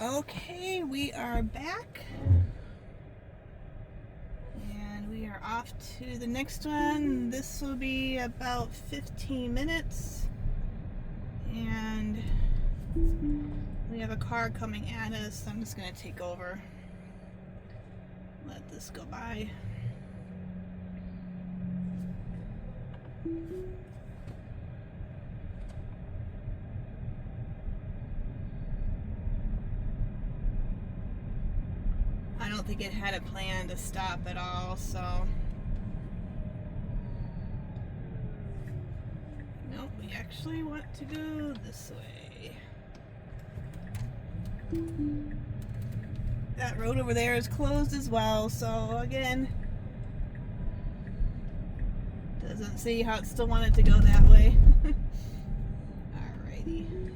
Okay, we are back. And we are off to the next one. This will be about 15 minutes. And we have a car coming at us. I'm just going to take over. Let this go by. I don't think it had a plan to stop at all, so nope, we actually want to go this way. That road over there is closed as well, so again, doesn't see how it still wanted to go that way. Alrighty.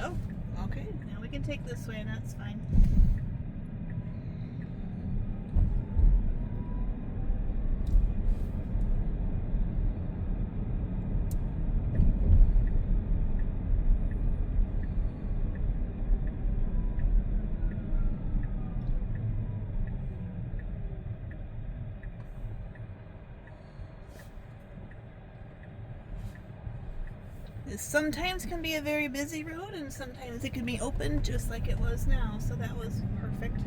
Oh, okay, now we can take this way, that's fine. This sometimes can be a very busy road, and sometimes it can be open just like it was now, so that was perfect.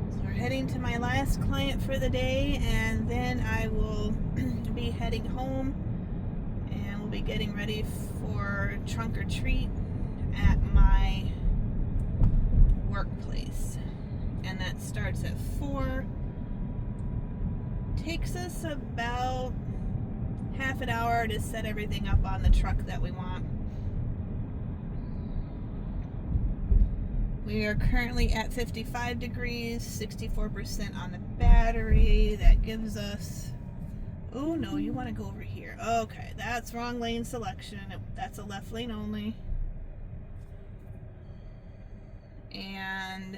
So we're heading to my last client for the day, and then I will be heading home, and we'll be getting ready for trunk or treat at my workplace, and that starts at 4. Takes us about half an hour to set everything up on the truck that we want. We are currently at 55 degrees, 64% on the battery. That gives us, oh no, you want to go over here. Okay, that's wrong lane selection. That's a left lane only. And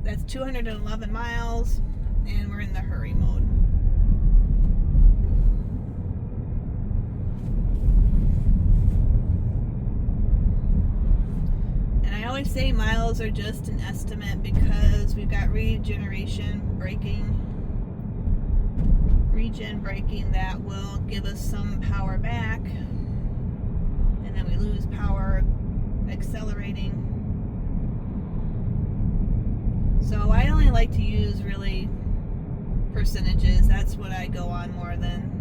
that's 211 miles, and we're in the hurry mode. And I always say miles are just an estimate because we've got regen braking that will give us some power back. And we lose power accelerating. So I only like to use really percentages. That's what I go on more than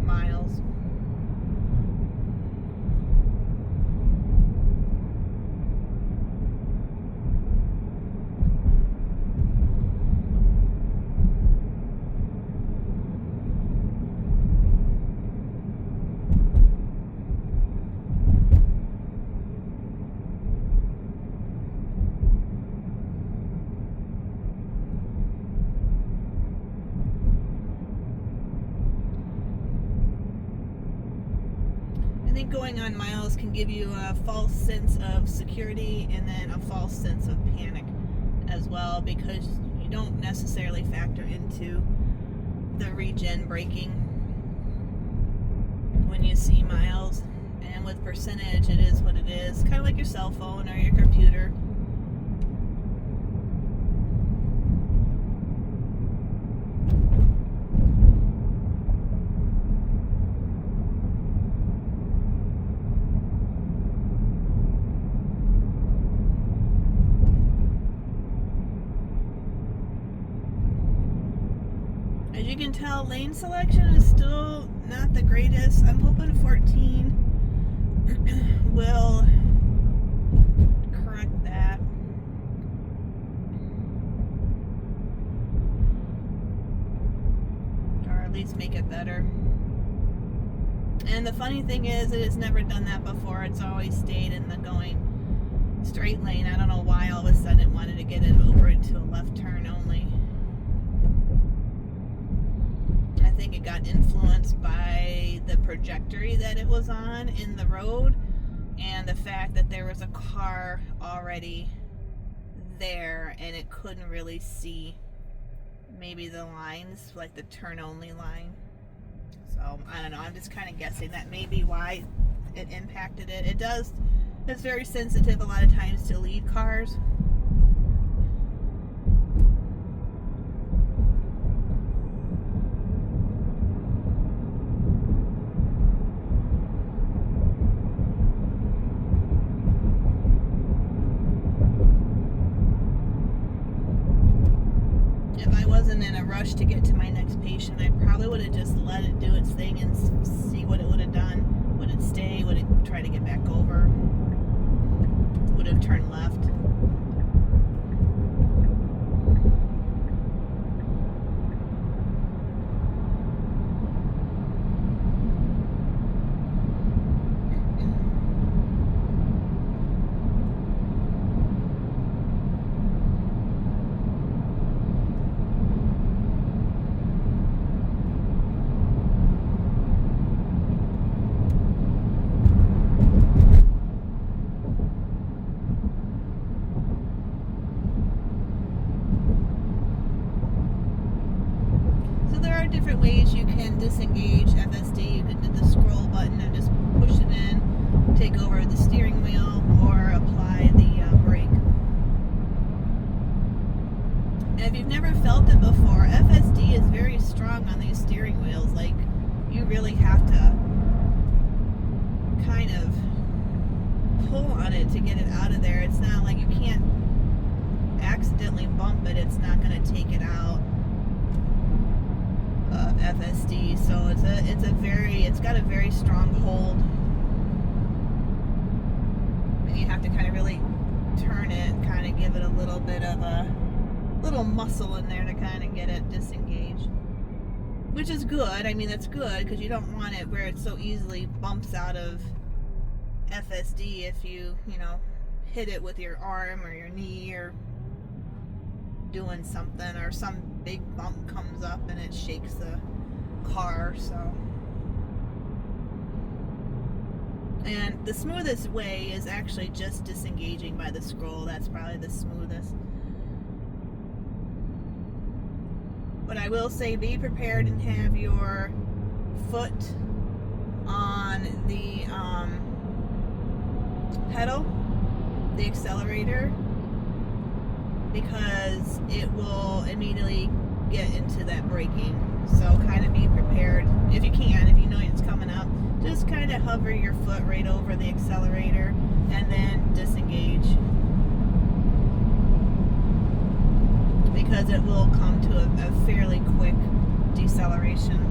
miles. I think going on miles can give you a false sense of security and then a false sense of panic as well, because you don't necessarily factor into the regen braking when you see miles. And with percentage, it is what it is, kind of like your cell phone or your computer. As you can tell, lane selection is still not the greatest. I'm hoping 14 will correct that. Or at least make it better. And the funny thing is, it has never done that before. It's always stayed in the going straight lane. I don't know why all of a sudden it wanted to get it over into a left turn only. I think it got influenced by the trajectory that it was on in the road, and the fact fact that there was a car already there and it couldn't really see maybe the lines, like the turn only line. So I don't know, I'm just kind of guessing that may be why it impacted it. It's very sensitive a lot of times to lead cars. If I wasn't in a rush to get to my next patient, I probably would have just let it do its thing and see what it would have done. Would it stay? Would it try to get back over? Would have turned left? Different ways you can disengage FSD. You can do the scroll button and just push it in, take over the steering wheel, or apply the brake. And if you've never felt it before, FSD is very strong on these steering wheels. Like, you really have to kind of pull on it to get it out of there. It's not like you can't accidentally bump it. It's not going to take it out of FSD. So it's got a very strong hold, and you have to kind of really turn it, kind of give it a little bit of a little muscle in there to kind of get it disengaged, which is good. I mean, that's good, because you don't want it where it so easily bumps out of FSD if you hit it with your arm or your knee or doing something, or some big bump comes up and it shakes the car. So, and the smoothest way is actually just disengaging by the scroll. That's probably the smoothest. But I will say, be prepared and have your foot on the pedal, the accelerator, because it will immediately get into that braking. So kind of be prepared if you can. If you know it's coming up, just kind of hover your foot right over the accelerator and then disengage, because it will come to a fairly quick deceleration.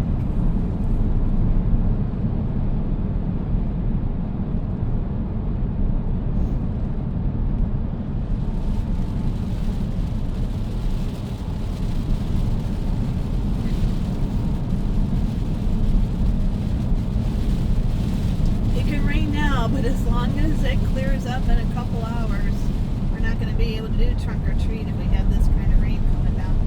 But as long as it clears up in a couple hours, we're not going to be able to do trunk or treat if we have this kind of rain coming down.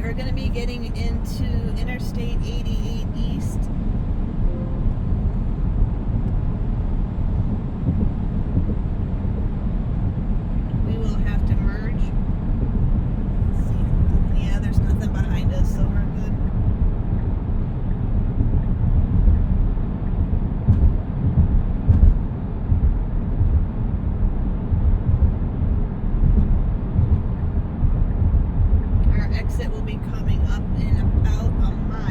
We're going to be getting into Interstate 88 East. We will have to merge. Let's see. Yeah, there's nothing behind us, so we're good. Exit will be coming up in about a mile.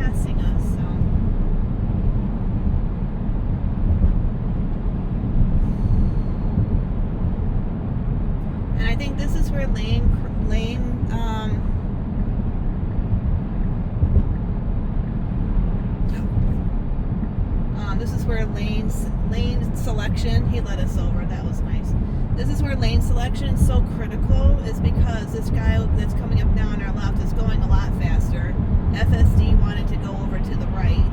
passing us, so. And I think this is where this is where lane selection, he led us over, that was nice. This is where lane selection is so critical, is because this guy that's coming up now on our left is going a lot faster. FSD wanted to go over to the right,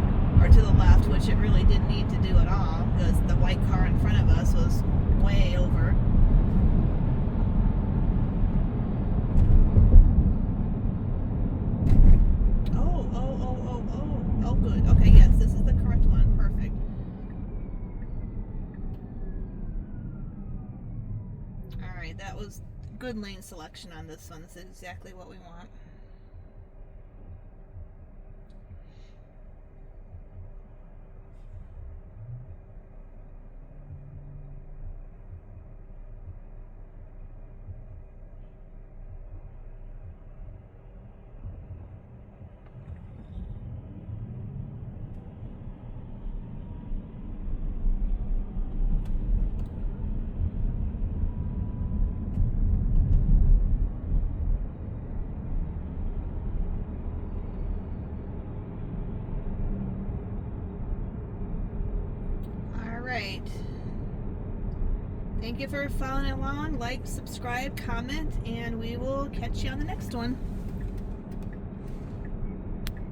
or to the left, which it really didn't need to do at all, because the white car in front of us was way over. Oh, good. Okay, yes, this is the correct one. Perfect. Alright, that was good lane selection on this one. This is exactly what we want. Alright. Thank you for following along. Like, subscribe, comment, and we will catch you on the next one.